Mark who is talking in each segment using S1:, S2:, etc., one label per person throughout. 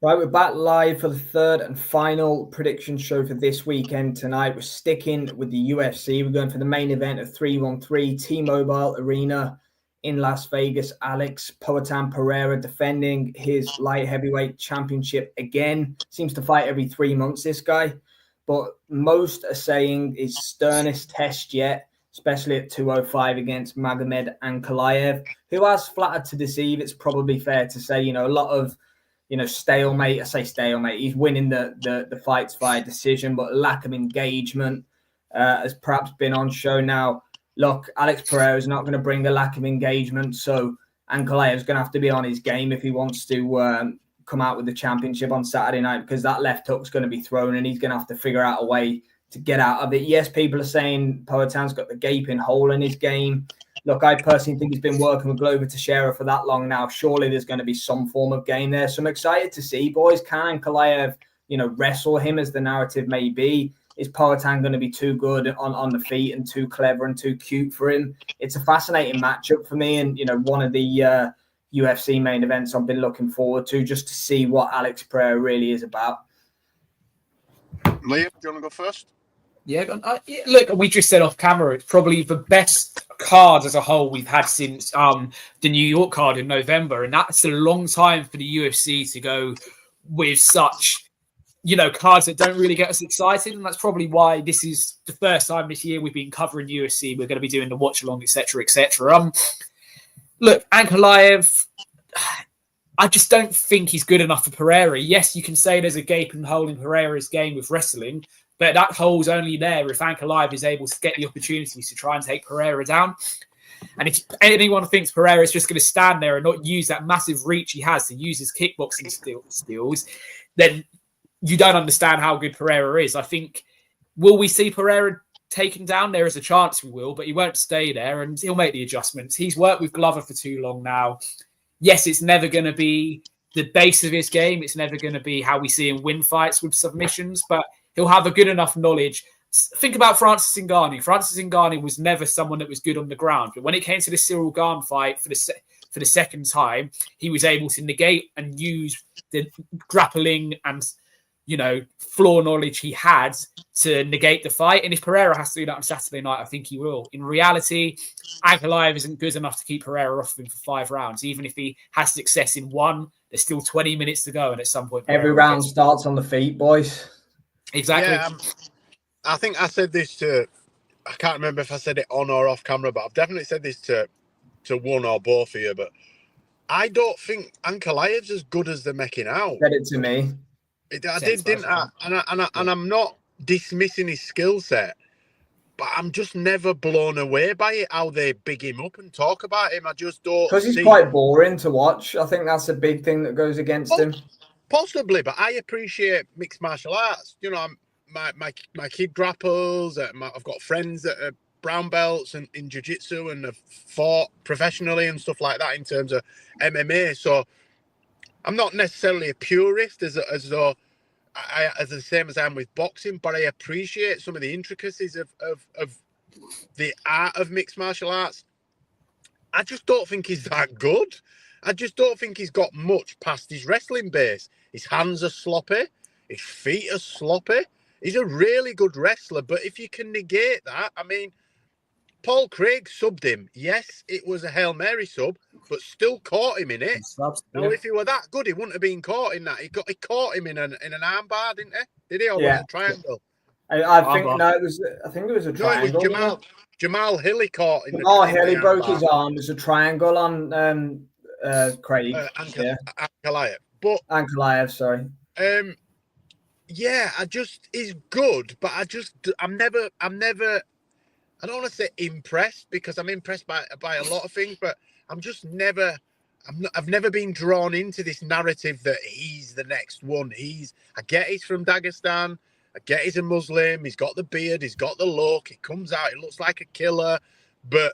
S1: Right, we're back live for the third and final prediction show for this weekend tonight. We're sticking with the UFC. We're going for the main event of 313 T-Mobile Arena in Las Vegas. Alex Poatan Pereira defending his light heavyweight championship again. Seems to fight every 3 months, this guy. But most are saying his sternest test yet, especially at 205 against Magomed Ankalaev, who has flattered to deceive. It's probably fair to say, a lot of stalemate. I say stalemate. He's winning the fights via decision, but lack of engagement has perhaps been on show now. Look, Alex Pereira is not going to bring the lack of engagement, so Ankalaev is going to have to be on his game if he wants to come out with the championship on Saturday night, because that left hook's going to be thrown and he's going to have to figure out a way to get out of it. Yes, people are saying Poatan's got the gaping hole in his game. Look, I personally think he's been working with Glover Teixeira for that long now. Surely there's going to be some form of game there. So I'm excited to see, boys. Can Ankalaev, wrestle him as the narrative may be? Is Poatan going to be too good on the feet and too clever and too cute for him? It's a fascinating matchup for me, and one of the UFC main events I've been looking forward to, just to see what Alex Pereira really is about.
S2: Liam, do you want to go first?
S3: Yeah, look, we just said off camera, it's probably the best card as a whole we've had since the New York card in November, and that's a long time for the UFC to go with such, cards that don't really get us excited, and that's probably why this is the first time this year we've been covering UFC. We're going to be doing the watch along, etc., etc. Look, Ankalaev, I just don't think he's good enough for Pereira. Yes, you can say there's a gaping hole in Pereira's game with wrestling, but that hole's only there if Ankalaev is able to get the opportunities to try and take Pereira down. And if anyone thinks Pereira is just going to stand there and not use that massive reach he has to use his kickboxing skills, then you don't understand how good Pereira is. I think, will we see Pereira taken down? There is a chance we will, but he won't stay there and he'll make the adjustments. He's worked with Glover for too long now. Yes, it's never going to be the base of his game. It's never going to be how we see him win fights with submissions, but he'll have a good enough knowledge. Think about Francis Ngannou. Francis Ngannou was never someone that was good on the ground, but when it came to the Cyril Gane fight for the second time, he was able to negate and use the grappling and floor knowledge he had to negate the fight. And if Pereira has to do that on Saturday night, I think he will. In reality, Ankalaev isn't good enough to keep Pereira off him for 5 rounds. Even if he has success in one, there's still 20 minutes to go, and at some point
S1: every round starts on the feet, boys.
S3: Exactly.
S2: Yeah, I think I said this to, I can't remember if I said it on or off camera, but I've definitely said this to one or both of you, but I don't think Ankalaev's as good as they're making out.
S1: Said it to me.
S2: I did, didn't I? And I'm not dismissing his skill set, but I'm just never blown away by it, how they big him up and talk about him. I just don't.
S1: Because he's quite boring to watch. I think that's a big thing that goes against him.
S2: Possibly, but I appreciate mixed martial arts. My kid grapples. I've got friends that are brown belts and in jiu-jitsu and have fought professionally and stuff like that in terms of MMA. So I'm not necessarily a purist as the same as I am with boxing, but I appreciate some of the intricacies of the art of mixed martial arts. I just don't think he's that good. I just don't think he's got much past his wrestling base. His hands are sloppy. His feet are sloppy. He's a really good wrestler, but if you can negate that, I mean, Paul Craig subbed him. Yes, it was a Hail Mary sub, but still caught him in it. Now, if he were that good, he wouldn't have been caught in that. He caught him in an armbar, didn't he? Did he? Or was it a triangle?
S1: I think it was a triangle.
S2: No, it was Jamal Hill he caught in
S1: the Hill, he broke his arm. There's a triangle on Craig.
S2: Ankalaev. But
S1: Ankalaev, sorry.
S2: Yeah, he's good, but I'm never I don't want to say impressed, because I'm impressed by a lot of things, but I've never been drawn into this narrative that he's the next one. I get he's from Dagestan. I get he's a Muslim. He's got the beard. He's got the look. He comes out. He looks like a killer, but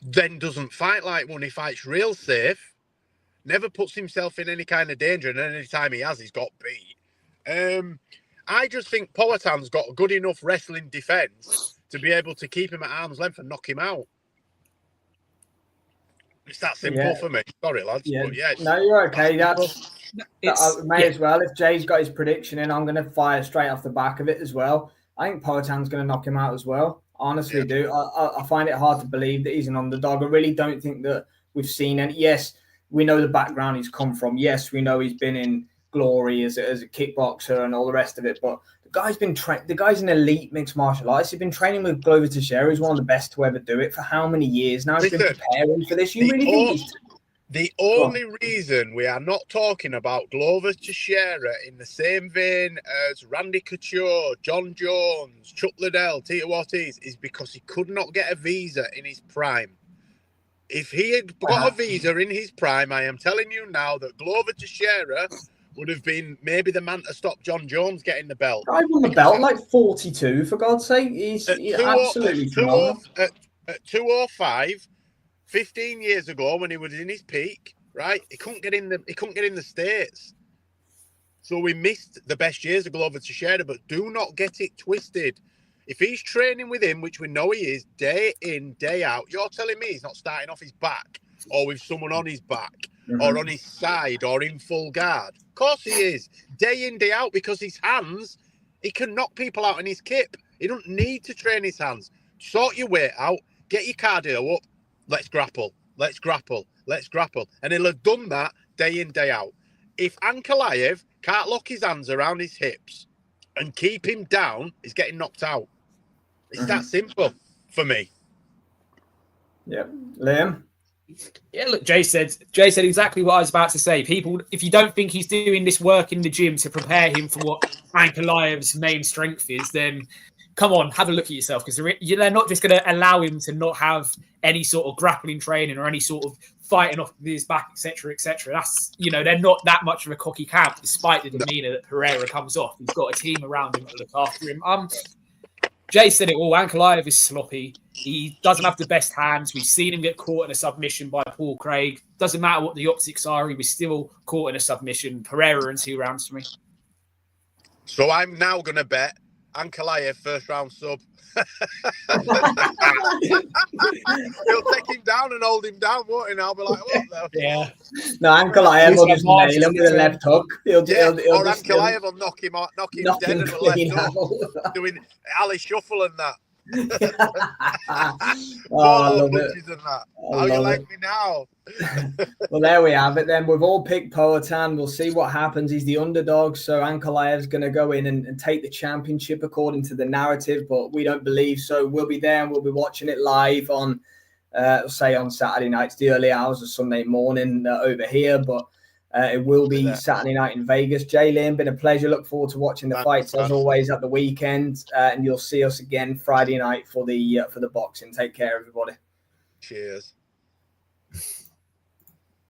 S2: then doesn't fight like one. He fights real safe. Never puts himself in any kind of danger, and any time he has, he's got beat. I just think Poatan's got a good enough wrestling defense to be able to keep him at arm's length and knock him out. It's that simple for me. Sorry, lads.
S1: Yeah.
S2: But yeah,
S1: No, you're okay. I may
S3: yeah.
S1: as well. If Jay's got his prediction in, I'm going to fire straight off the back of it as well. I think Poatan's going to knock him out as well. Honestly, do. I find it hard to believe that he's an underdog. I really don't think that we've seen any. Yes, we know the background he's come from. Yes, we know he's been in glory as a kickboxer and all the rest of it. But the guy's been the guy's an elite mixed martial artist. He's been training with Glover Teixeira. He's one of the best to ever do it for how many years now? He's been preparing for this. You really think he's...
S2: The only reason we are not talking about Glover Teixeira in the same vein as Randy Couture, John Jones, Chuck Liddell, Tito Ortiz is because he could not get a visa in his prime. If he had got a visa in his prime, I am telling you now that Glover Teixeira would have been maybe the man to stop John Jones getting the belt.
S1: I won the belt like 42, for God's sake. He's absolutely phenomenal.
S2: At 205, 15 years ago when he was in his peak, right? He couldn't get in the States. So we missed the best years of Glover Teixeira, but do not get it twisted. If he's training with him, which we know he is, day in, day out, you're telling me he's not starting off his back or with someone on his back or on his side or in full guard. Of course he is. Day in, day out, because his hands, he can knock people out in his kip. He don't need to train his hands. Sort your weight out, get your cardio up, let's grapple. And he'll have done that day in, day out. If Ankalaev can't lock his hands around his hips and keep him down, he's getting knocked out. It's that simple for me.
S1: Yeah. Liam?
S3: Yeah, look, Jay said exactly what I was about to say. People, if you don't think he's doing this work in the gym to prepare him for what Ankalaev's main strength is, then come on, have a look at yourself, because they're not just going to allow him to not have any sort of grappling training or any sort of fighting off his back, etc., etc. That's, they're not that much of a cocky camp, despite the demeanour that Pereira comes off. He's got a team around him to look after him. Jay said it all. Ankalaev is sloppy. He doesn't have the best hands. We've seen him get caught in a submission by Paul Craig. Doesn't matter what the optics are. He was still caught in a submission. Pereira in 2 rounds for me.
S2: So I'm now going to bet Ankalaev first round sub. He'll take him down and hold him down, won't he? And I'll be like, what the?
S3: Yeah.
S1: No, Ankalaev will just nail him with a left hook. Or
S2: Ankalaev will knock him dead with a left hook. Doing Ali Shuffle and that.
S1: I love it.
S2: How you like me now?
S1: Well, there we have it then. We've all picked Poatan. We'll see what happens. He's the underdog, so Ankalaev's going to go in and take the championship according to the narrative, but we don't believe so. We'll be there and we'll be watching it live on, say, on Saturday nights, the early hours of Sunday morning over here, but it will be Saturday night in Vegas. Jay Liam, been a pleasure. Look forward to watching the fights as always at the weekend, and you'll see us again Friday night for the boxing. Take care, everybody.
S2: Cheers.